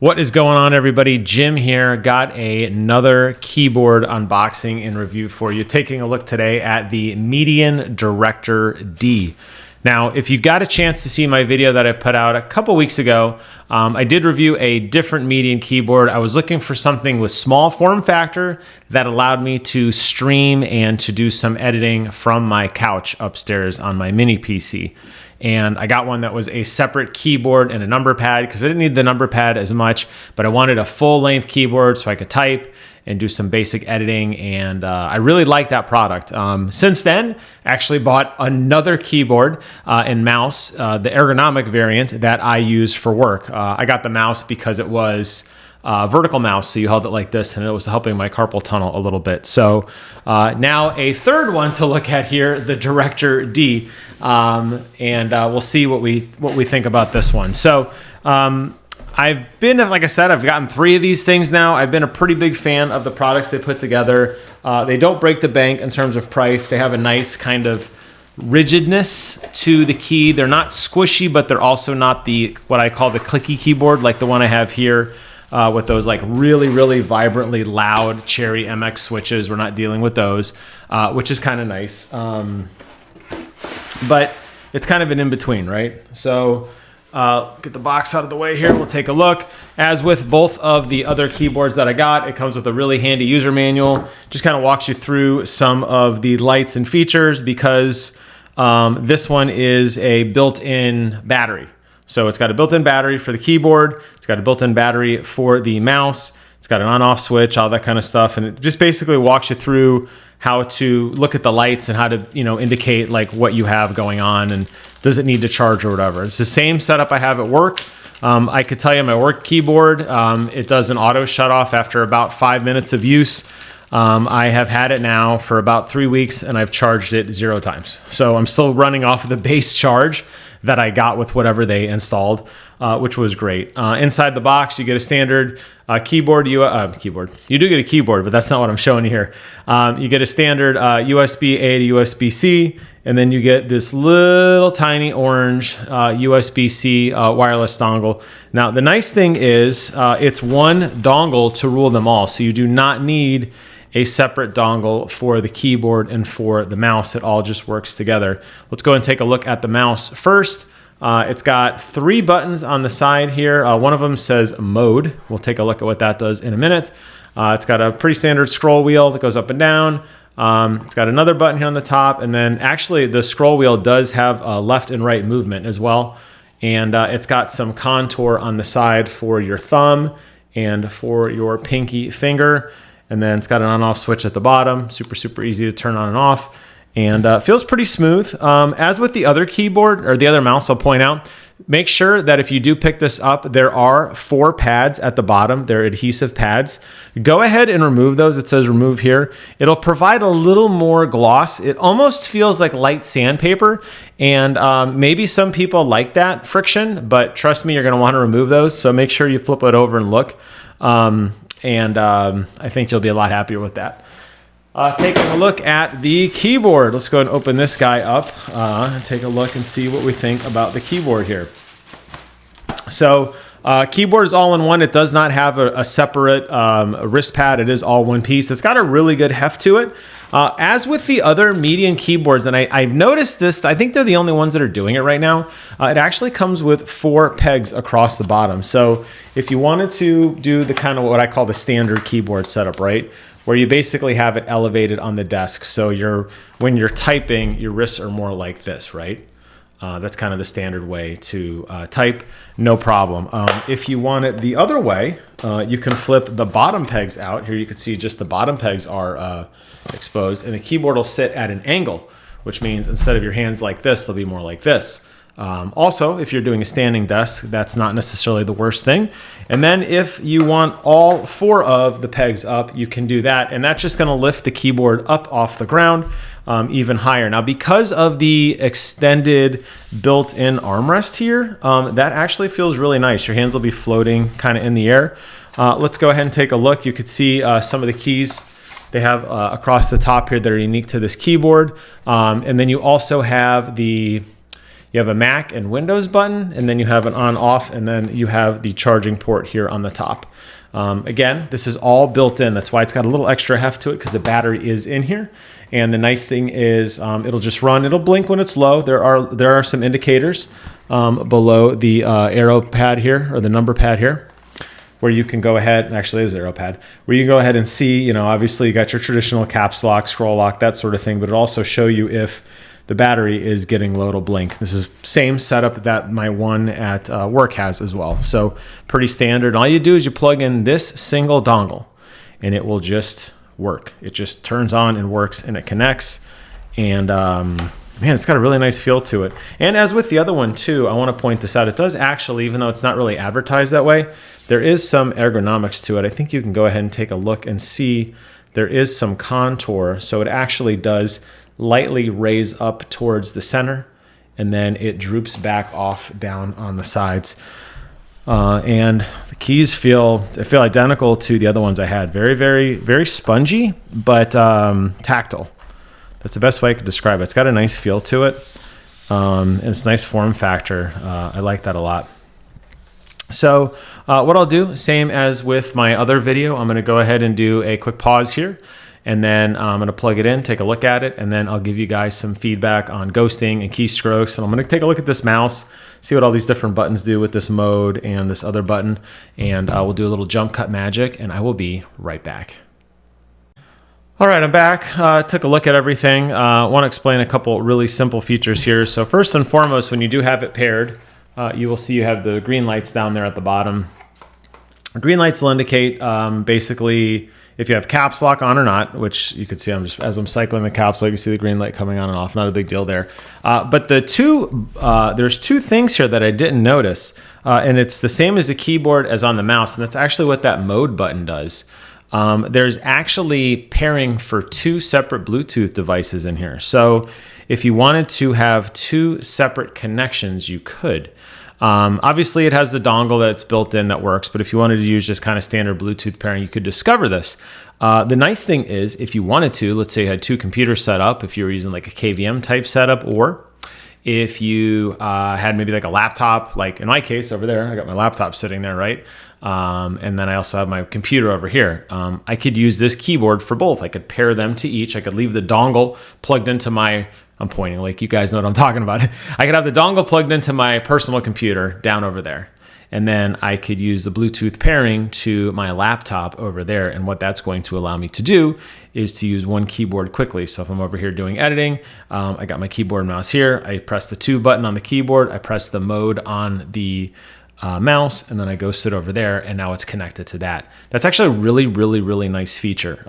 What is going on, everybody? Jim here. Got another keyboard unboxing and review for you. Taking a look today at the Meetion DirectorD. Now, if you got a chance to see my video that I put out a couple weeks ago, I did review a different Meetion keyboard. I was looking for something with small form factor that allowed me to stream and to do some editing from my couch upstairs on my mini PC. And I got one that was a separate keyboard and a number pad because I didn't need the number pad as much, but I wanted a full length keyboard so I could type and do some basic editing. And I really like that product. Since then, actually bought another keyboard and mouse, the Ergonomic variant that I use for work. I got the mouse because it was vertical mouse, so you held it like this, and it was helping my carpal tunnel a little bit. So now a third one to look at here, the DirectorD, and we'll see what we think about this one. So I've been, like I said, I've gotten 3 of these things now. I've been a pretty big fan of the products they put together. They don't break the bank in terms of price. They have a nice kind of rigidness to the key. They're not squishy, but they're also not the what I call the clicky keyboard, like the one I have here. With those like really vibrantly loud Cherry MX switches. We're not dealing with those, which is kind of nice. But it's kind of an in-between, right? So get the box out of the way here. We'll take a look. As with both of the other keyboards that I got, it comes with a really handy user manual. Just kind of walks you through some of the lights and features because this one is a built-in battery. So it's got a built-in battery for the keyboard. It's got a built-in battery for the mouse. It's got an on-off switch, all that kind of stuff. And it just basically walks you through how to look at the lights and how to, indicate like what you have going on and does it need to charge or whatever. It's the same setup I have at work. I could tell you my work keyboard, it does an auto shut off after about 5 minutes of use. I have had it now for about 3 weeks and I've charged it 0 times. So I'm still running off of the base charge that I got with whatever they installed, which was great. Inside the box, you get a standard keyboard. You do get a keyboard, but that's not what I'm showing you here. You get a standard USB-A to USB-C, and then you get this little tiny orange USB-C wireless dongle. Now, the nice thing is it's one dongle to rule them all, so you do not need a separate dongle for the keyboard and for the mouse. It all just works together. Let's go and take a look at the mouse first. It's got 3 buttons on the side here. One of them says mode. We'll take a look at what that does in a minute. It's got a pretty standard scroll wheel that goes up and down. It's got another button here on the top, and then actually the scroll wheel does have left and right movement as well. And it's got some contour on the side for your thumb and for your pinky finger. And then it's got an on-off switch at the bottom. Super easy to turn on and off. And feels pretty smooth. As with the other keyboard, or the other mouse, I'll point out, make sure that if you do pick this up, there are 4 pads at the bottom. They're adhesive pads. Go ahead and remove those. It says remove here. It'll provide a little more gloss. It almost feels like light sandpaper. And maybe some people like that friction, but trust me, you're gonna wanna remove those. So make sure you flip it over and look. I think you'll be a lot happier with that. Taking a look at the keyboard. Let's go and open this guy up and take a look and see what we think about the keyboard here. So keyboard is all in one. It does not have a separate wrist pad. It is all one piece. It's got a really good heft to it. As with the other Meetion keyboards, and I've noticed this, I think they're the only ones that are doing it right now. It actually comes with 4 pegs across the bottom. So if you wanted to do the kind of what I call the standard keyboard setup, right? Where you basically have it elevated on the desk. So when you're typing, your wrists are more like this, right? That's kind of the standard way to type, no problem. If you want it the other way, you can flip the bottom pegs out. Here you can see just the bottom pegs are exposed, and the keyboard will sit at an angle, which means instead of your hands like this, they'll be more like this. Also, if you're doing a standing desk, that's not necessarily the worst thing. And then if you want all 4 of the pegs up, you can do that. And that's just gonna lift the keyboard up off the ground even higher. Now, because of the extended built-in armrest here, that actually feels really nice. Your hands will be floating kind of in the air. Let's go ahead and take a look. You could see some of the keys they have across the top here that are unique to this keyboard. And then you also have the You have a Mac and Windows button, and then you have an on off, and then you have the charging port here on the top. Again, this is all built in. That's why it's got a little extra heft to it, because the battery is in here. And the nice thing is it'll just run. It'll blink when it's low. There are some indicators below the arrow pad here, or the number pad here, where you can go ahead, and actually there's arrow pad, where you can go ahead and see, you know, obviously you got your traditional caps lock, scroll lock, that sort of thing, but it also show you if the battery is getting low to blink. This is same setup that my one at work has as well. So pretty standard. All you do is you plug in this single dongle and it will just work. It just turns on and works and it connects. And man, it's got a really nice feel to it. And as with the other one too, I want to point this out. It does actually, even though it's not really advertised that way, there is some ergonomics to it. I think you can go ahead and take a look and see there is some contour. So it actually does lightly raise up towards the center, and then it droops back off down on the sides. And the keys feel identical to the other ones I had. Very, very, very spongy, but tactile. That's the best way I could describe it. It's got a nice feel to it, and it's a nice form factor. I like that a lot. So what I'll do, same as with my other video, I'm going to go ahead and do a quick pause here. And then I'm going to plug it in, take a look at it, and then I'll give you guys some feedback on ghosting and keystrokes. And I'm going to take a look at this mouse, see what all these different buttons do with this mode and this other button. And we'll do a little jump cut magic, and I will be right back. All right, I'm back. Took a look at everything. I want to explain a couple really simple features here. So first and foremost, when you do have it paired, you will see you have the green lights down there at the bottom. Green lights will indicate basically if you have caps lock on or not, which you can see as I'm cycling the caps lock, you see the green light coming on and off. Not a big deal there. But there's two things here that I didn't notice, and it's the same as the keyboard as on the mouse, and that's actually what that mode button does. There's actually pairing for two separate Bluetooth devices in here. So if you wanted to have two separate connections, you could. Obviously, it has the dongle that's built in that works, but if you wanted to use just kind of standard Bluetooth pairing, you could discover this. The nice thing is, if you wanted to, let's say you had two computers set up, if you were using like a KVM type setup, or if you had maybe like a laptop, like in my case over there, I got my laptop sitting there, right? And then I also have my computer over here. I could use this keyboard for both. I could pair them to each. I could leave the dongle plugged into my, I'm pointing like you guys know what I'm talking about. I could have the dongle plugged into my personal computer down over there. And then I could use the Bluetooth pairing to my laptop over there. And what that's going to allow me to do is to use one keyboard quickly. So if I'm over here doing editing, I got my keyboard and mouse here. I press the 2 button on the keyboard. I press the mode on the mouse, and then I go sit over there, and now it's connected to that. That's actually a really, really, really nice feature.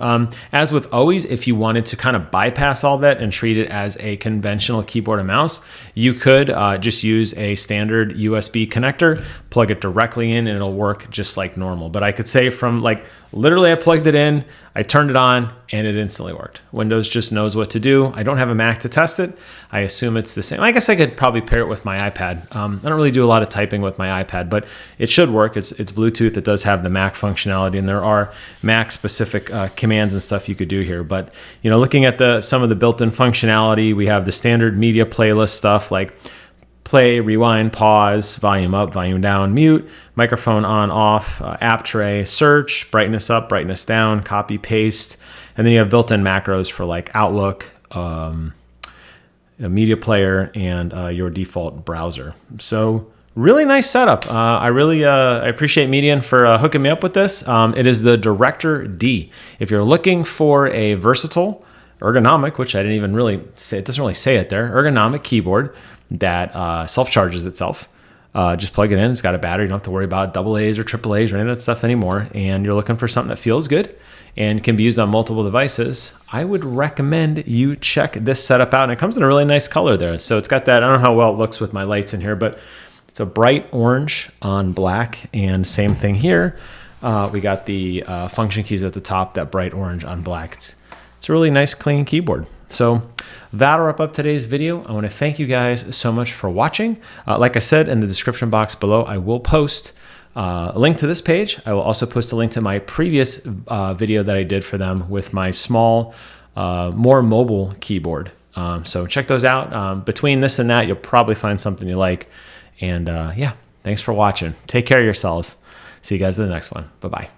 As with always, if you wanted to kind of bypass all that and treat it as a conventional keyboard and mouse, you could just use a standard USB connector, plug it directly in, and it'll work just like normal. But I could say from like, literally I plugged it in, I turned it on, and it instantly worked. Windows just knows what to do. I don't have a Mac to test it. I assume it's the same. I guess I could probably pair it with my iPad. I don't really do a lot of typing with my iPad, but it should work. It's Bluetooth. It does have the Mac functionality, and there are Mac-specific commands and stuff you could do here. But you know, looking at some of the built-in functionality, we have the standard media playlist stuff like play, rewind, pause, volume up, volume down, mute, microphone on, off, app tray, search, brightness up, brightness down, copy, paste. And then you have built-in macros for like Outlook, a media player, and your default browser. So really nice setup. I appreciate Meetion for hooking me up with this. It is the DirectorD. If you're looking for a versatile, ergonomic, which I didn't even really say, it doesn't really say it there, ergonomic keyboard that self-charges itself. Just plug it in. It's got a battery. You don't have to worry about AA's or AAA's or any of that stuff anymore. And you're looking for something that feels good and can be used on multiple devices. I would recommend you check this setup out. And it comes in a really nice color there. So it's got that, I don't know how well it looks with my lights in here, but it's a bright orange on black. And same thing here. We got the function keys at the top, that bright orange on black. It's a really nice, clean keyboard. So that'll wrap up today's video. I want to thank you guys so much for watching. Like I said, in the description box below, I will post a link to this page. I will also post a link to my previous video that I did for them with my small, more mobile keyboard. So check those out. Between this and that, you'll probably find something you like. And yeah, thanks for watching. Take care of yourselves. See you guys in the next one. Bye-bye.